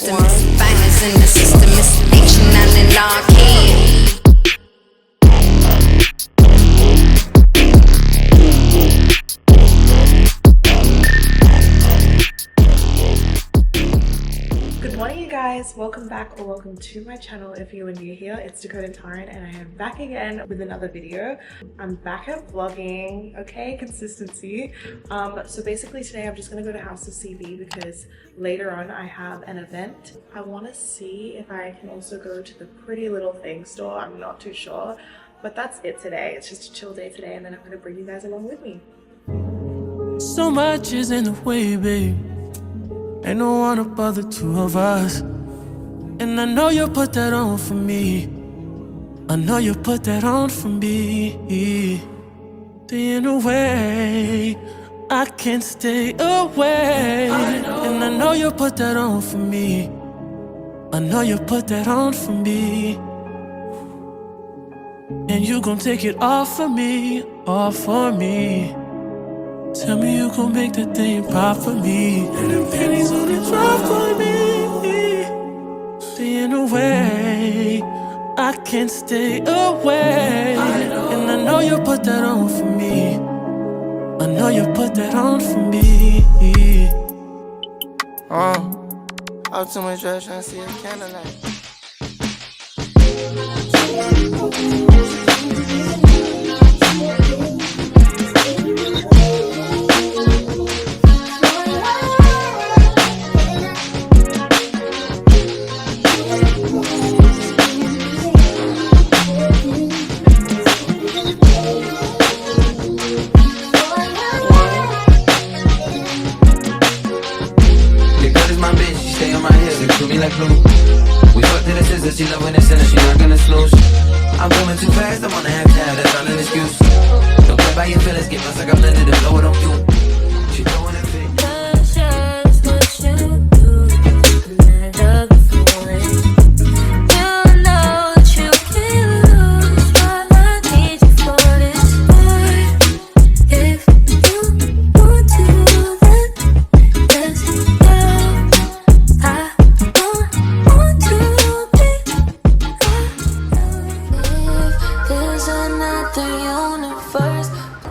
system. It's violence in the system. It's addiction and anarchy. Good morning, you guys. Welcome back, or welcome to my channel. If you are new here, it's dakotataren, and I am back again with another video. I'm back at vlogging, okay, consistency. So basically today I'm just gonna go to House of CB because later on I have an event. I want to see if I can also go to the Pretty Little Thing store. I'm not too sure, but that's it today. It's just a chill day today, and then I'm gonna bring you guys along with me. So much is in the way, babe. Ain't no one above the two of us. And I know you put that on for me. I know you put that on for me. In a way, I can't stay away. And I know you put that on for me. I know you put that on for me. And you gon' take it off for me, all for me. Tell me you gon' make that thing pop for me. And the pennies on the drop for me. In a way, I can't stay away. And I know you put that on for me. I know you put that on for me. Out to my dress, trying to see a candlelight. We fucked to the scissors, she love when it's in her, she not gonna snooze. I'm coming too fast, I wanna have time, that's not an excuse. Don't play by your feelings, get my suck up, let it blow it on you. She throwing it fit. Just what you do, and I love the feeling. You know that you can't lose, but I need you for this boy. If you want to, then let's go.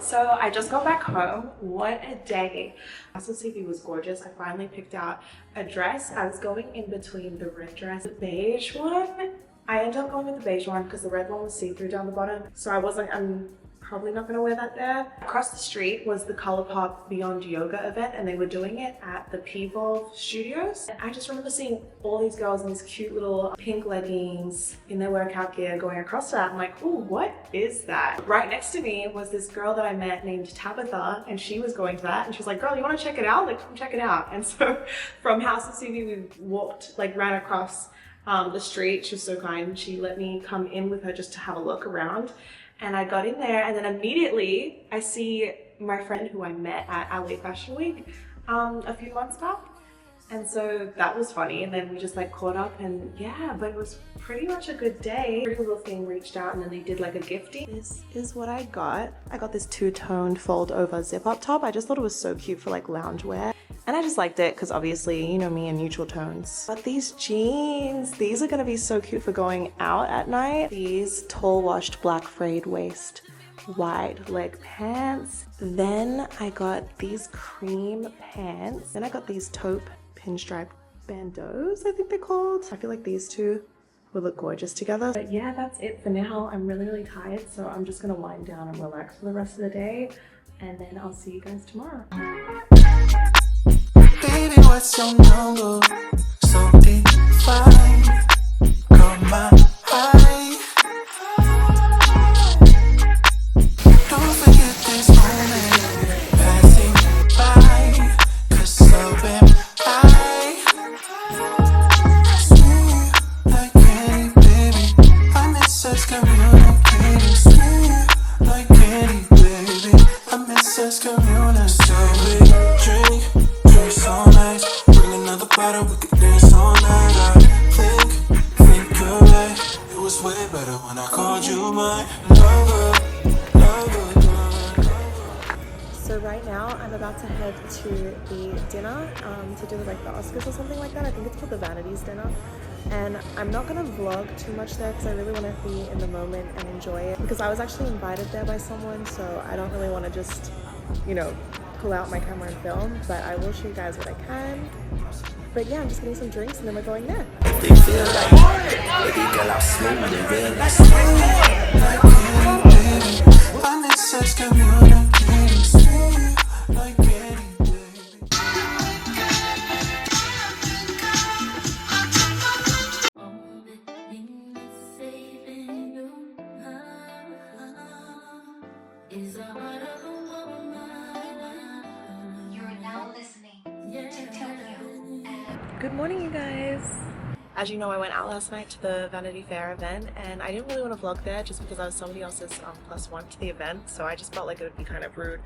So I just got back home. What a day. House of CB was gorgeous. I finally picked out a dress. I was going in between the red dress and the beige one. I ended up going with the beige one because the red one was see-through down the bottom. So I was like, I'm probably not gonna wear that there. Across the street was the ColourPop Beyond Yoga event, and they were doing it at the P-Volve Studios. And I just remember seeing all these girls in these cute little pink leggings in their workout gear going across that. I'm like, ooh, what is that? Right next to me was this girl that I met named Tabitha, and she was going to that, and she was like, girl, you wanna check it out? Like, come check it out. And so from House of CB, we walked, like ran across the street. She was so kind. She let me come in with her just to have a look around. And I got in there, and then immediately I see my friend who I met at LA Fashion Week a few months back. And so that was funny, and then we just like caught up, and yeah, but it was pretty much a good day. Pretty Little Thing reached out, and then they did like a gifting. This is what I got. I got this two-toned fold over zip up top. I just thought it was so cute for like loungewear. And I just liked it because obviously, you know me and neutral tones. But these jeans, these are gonna be so cute for going out at night. These tall washed black frayed waist, wide leg pants. Then I got these cream pants. Then I got these taupe pinstripe bandeaus, I think they're called. I feel like these two will look gorgeous together. But yeah, that's it for now. I'm really tired, so I'm just gonna wind down and relax for the rest of the day. And then I'll see you guys tomorrow. Baby, what's your number? So divine, caught my eye. Don't forget this moment, passing by, 'cause so am I. Sweet like candy, baby, I miss us communicating. Sweet like candy, baby, I miss us communicating. So we drink all night, bring another bottle, we could dance all night. I think you're right. It was way better when I called you my lover, lover, lover. So right now I'm about to head to the dinner to do like the Oscars or something like that. I think it's called the Vanities dinner. And I'm not gonna vlog too much there because I really want to be in the moment and enjoy it, because I was actually invited there by someone, so I don't really want to just, you know, pull out my camera and film, but I will show you guys what I can. But yeah, I'm just getting some drinks and then we're going there. They feel like, baby girl, I'm smooth and real. You're now listening to Tokyo. Good morning, you guys. As you know, I went out last night to the Vanity Fair event, and I didn't really want to vlog there just because I was somebody else's +1 to the event, so I just felt like it would be kind of rude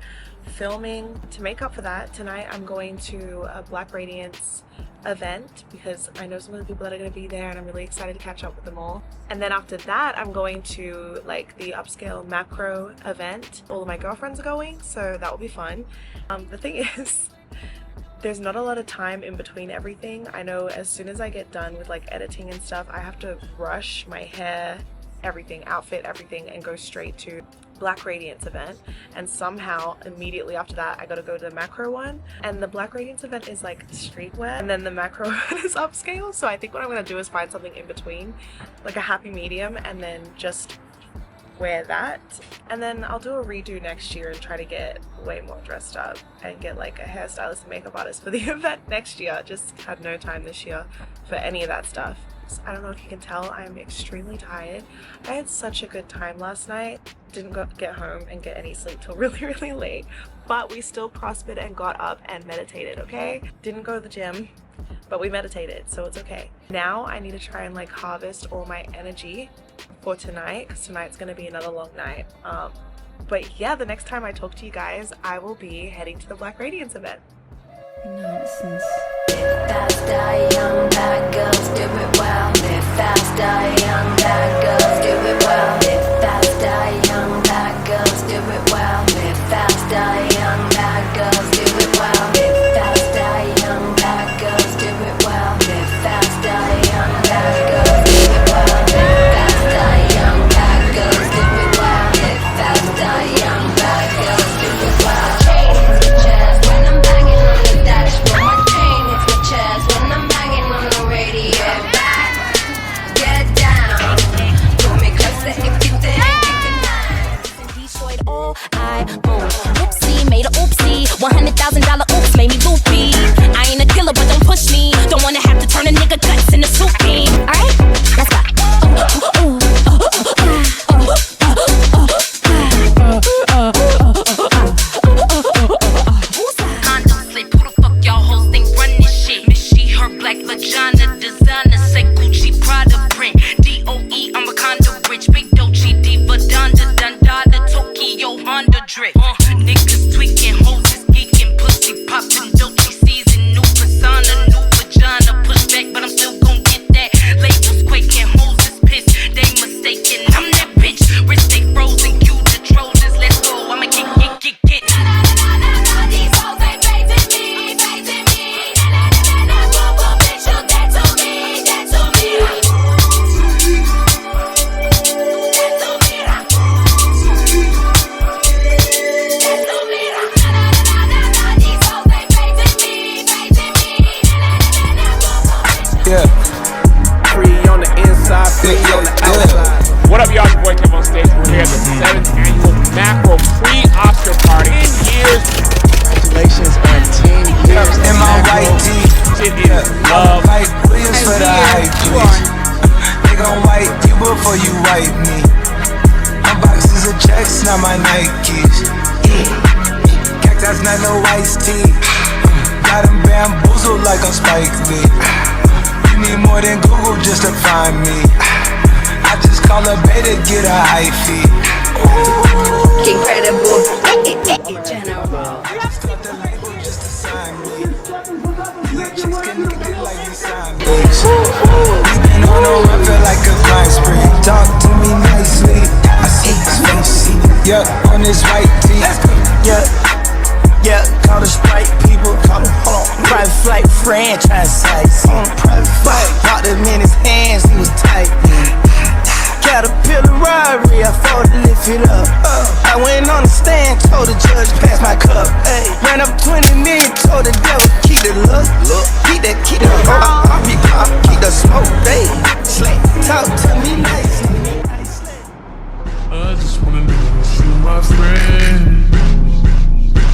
filming. To make up for that, tonight I'm going to a Black Radiance event because I know some of the people that are going to be there, and I'm really excited to catch up with them all. And then after that, I'm going to like the upscale macro event. All of my girlfriends are going, so that will be fun. The thing is, there's not a lot of time in between everything. I know as soon as I get done with like editing and stuff, I have to rush my hair, everything, outfit, everything, and go straight to Black Radiance event. And somehow immediately after that, I gotta go to the macro one. And the Black Radiance event is like streetwear, and then the macro one is upscale. So I think what I'm gonna do is find something in between, like a happy medium, and then just wear that. And then I'll do a redo next year and try to get way more dressed up and get like a hairstylist and makeup artist for the event next year. Just had no time this year for any of that stuff. So I don't know if you can tell, I'm extremely tired. I had such a good time last night. Didn't get home and get any sleep till really late, but we still prospered and got up and meditated, okay? Didn't go to the gym, but we meditated, so it's okay. Now I need to try and like harvest all my energy for tonight, because tonight's gonna be another long night. But yeah, the next time I talk to you guys, I will be heading to the Black Radiance event. Nonsense. Faster, young black girls do it well. Live faster, young black girls do it well. Live faster, young black girls do it well. Live faster, young black girls do it well. Live faster, young black girls do it well. Live faster, young black girls do it well. Live faster, young black girls do it well. Live faster, young black girls do it well. Chain hits my chest when I'm banging on the dashboard. My chain hits my chest when I'm banging on the radio. Get down, pull me closer if you think you can hide. Destroyed all I own. Oopsie, made a oopsie. $100,000 oops made me loopy. I ain't a killer, but don't push me. Don't wanna have to turn a nigga guts into soup bean. Alright, let's go. Condom slip, who the fuck y'all hoes think run this shit? Miss she, her black vagina designer, say Gucci Prada print. DOE, I'm a condo rich, big Dolce Diva, Donda, Dundada, Tokyo, Honda drip. Niggas tweaking, hoes is geeking, pussy popping, Dolce season, new persona, new vagina, push back, but I'm still gon' get that. Labels quaking, hoes is pissed, they mistaken. I'm that bitch, wrist they frozen, cue the Trojans, let's go, I'ma get. These hoes ain't facing me, facing me. Boom, boom, bitch, you dead to me, dead to me. Dead to me. Dead to me. These hoes ain't facing me, facing me. Yeah. Free on the inside, free on the outside. What up, y'all? Your boy Kim on stage. We're here at the 7th annual Macro pre-Oscar party. 10 years. Congratulations on 10 years. In my white tee. Shit is love. Like Williams for the hype, please. They gon' wipe you before you wipe me. My boxes of checks, not my Nikes. Cactus, not no iced tea. Got them bamboozled like I'm Spike Lee. You need more than Google just to find me. I just call a beta, get a hyphy. Incredible, general. I just got the label just to sign me. Let chicks connected like we signed me. We been on a run, feel like a crime spree. Talk to me nicely. I see his face, yeah, on his white tee. Yeah, Yeah, call the Sprite people. Private flight franchise sites. Private flight. Locked him in his hands, he was tight. Caterpillar robbery, I fought to lift it up. I went on the stand, told the judge, pass my cup. Ay, ran up 20 million, told the devil, keep the look. Keep the keep the smoke, they talk to me nice. I just wanna know you, my friend.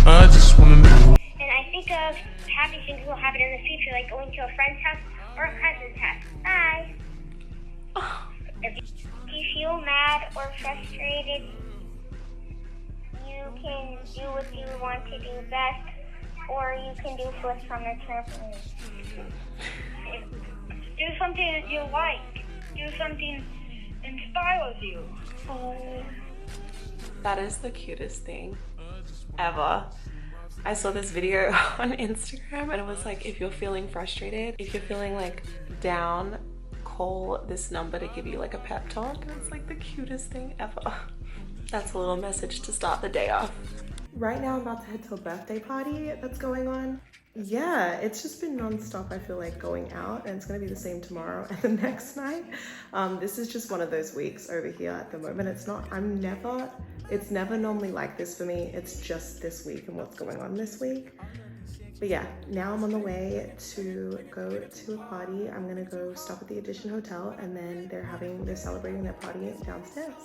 I just wanna know. And I think of happy things will happen in the future, like going to a friend's house or a cousin's house. Bye. If you feel mad or frustrated, you can do what you want to do best, or you can do flips from the trampoline. Do something that you like. Do something that inspires you. Oh, that is the cutest thing ever. I saw this video on Instagram and it was like, if you're feeling frustrated, if you're feeling like down, call this number to give you like a pep talk. And it's like the cutest thing ever. That's a little message to start the day off. Right now I'm about to head to a birthday party that's going on. Yeah, it's just been non-stop, I feel like, going out, and it's gonna be the same tomorrow and the next night. This is just one of those weeks over here at the moment. It's never normally like this for me. It's just this week and what's going on this week. But yeah, now I'm on the way to go to a party. I'm gonna go stop at the Edition Hotel, and then they're celebrating their party downstairs.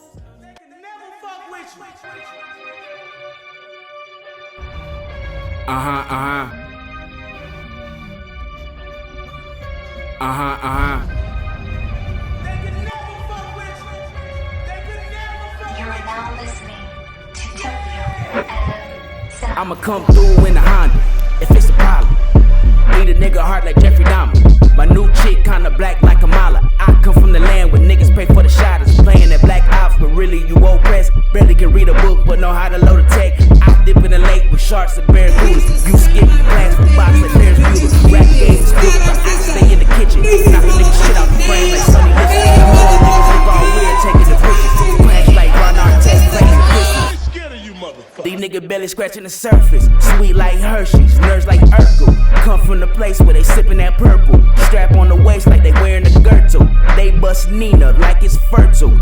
You're now listening to Tokyo FM. I'ma come through in a Honda if it's a problem. Beat a nigga hard like Jeffrey Dahmer. My new chick kinda black like Kamala. I come from the land where niggas pay for the shotters. Playing that black ops, but really you oppressed. Barely can read a book, but know how to load a tech. I dip in the lake with sharks and barracudas. You skip class with box like Ferris Bueller. Rap games is good, but I stay in the kitchen. Knock a nigga shit out the frame like Sonny Liston. All niggas look all weird taking the pictures. Flash like Ron Artest playing the pistol. These niggas barely scratching the surface. Sweet like Hershey's, nerves like Urkel. Come from the place where they sipping that purple. Strap on the waist like they wearing a girdle. They bust Nina like it's fertile.